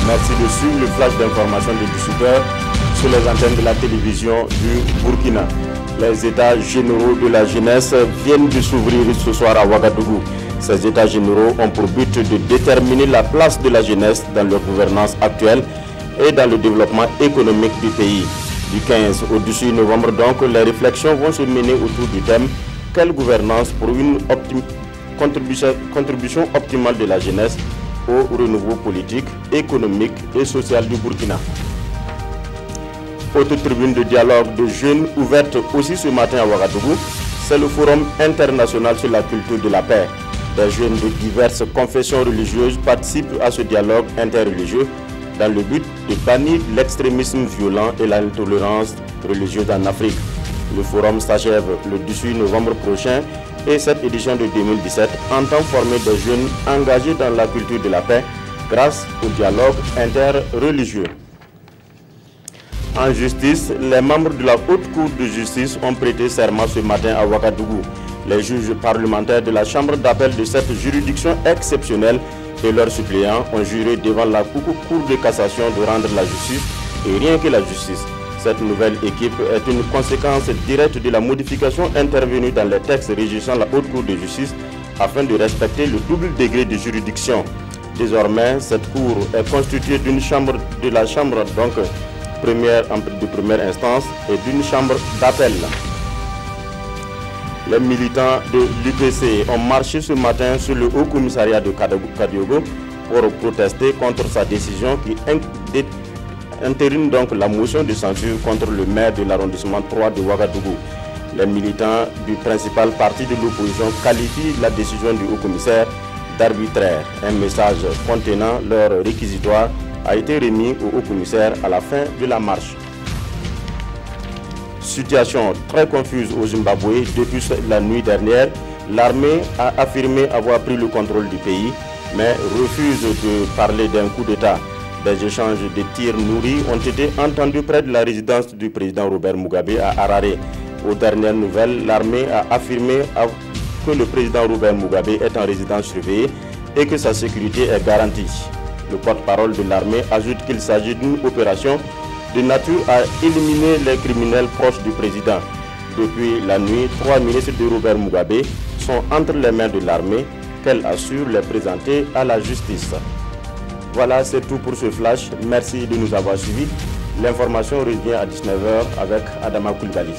Merci de suivre le flash d'information de 18h sur les antennes de la télévision du Burkina. Les états généraux de la jeunesse viennent de s'ouvrir ce soir à Ouagadougou. Ces états généraux ont pour but de déterminer la place de la jeunesse dans leur gouvernance actuelle et dans le développement économique du pays. Du 15 au 18 novembre, donc, les réflexions vont se mener autour du thème « Quelle gouvernance pour une contribution optimale de la jeunesse au renouveau politique, économique et social du Burkina ». Autre tribune de dialogue de jeunes ouverte aussi ce matin à Ouagadougou, c'est le Forum international sur la culture de la paix. Des jeunes de diverses confessions religieuses participent à ce dialogue interreligieux dans le but de bannir l'extrémisme violent et l'intolérance religieuse en Afrique. Le forum s'achève le 18 novembre prochain et cette édition de 2017 entend former des jeunes engagés dans la culture de la paix grâce au dialogue interreligieux. En justice, les membres de la Haute Cour de justice ont prêté serment ce matin à Ouagadougou. Les juges parlementaires de la Chambre d'appel de cette juridiction exceptionnelle et leurs suppléants ont juré devant la Cour de cassation de rendre la justice et rien que la justice. Cette nouvelle équipe est une conséquence directe de la modification intervenue dans les textes régissant la Haute Cour de justice afin de respecter le double degré de juridiction. Désormais, cette cour est constituée d'une chambre de la chambre de première instance et d'une chambre d'appel. Les militants de l'UPC ont marché ce matin sur le Haut Commissariat de Kadiogo pour protester contre sa décision qui entérine donc la motion de censure contre le maire de l'arrondissement 3 de Ouagadougou. Les militants du principal parti de l'opposition qualifient la décision du Haut Commissaire d'arbitraire. Un message contenant leur réquisitoire a été remis au Haut Commissaire à la fin de la marche. Situation très confuse au Zimbabwe depuis la nuit dernière. L'armée a affirmé avoir pris le contrôle du pays, mais refuse de parler d'un coup d'État. Des échanges de tirs nourris ont été entendus près de la résidence du président Robert Mugabe à Harare. Aux dernières nouvelles, l'armée a affirmé que le président Robert Mugabe est en résidence surveillée et que sa sécurité est garantie. Le porte-parole de l'armée ajoute qu'il s'agit d'une opération de nature à éliminer les criminels proches du président. Depuis la nuit, 3 ministres de Robert Mugabe sont entre les mains de l'armée qu'elle assure les présenter à la justice. Voilà, c'est tout pour ce flash. Merci de nous avoir suivis. L'information revient à 19h avec Adama Koulibaly.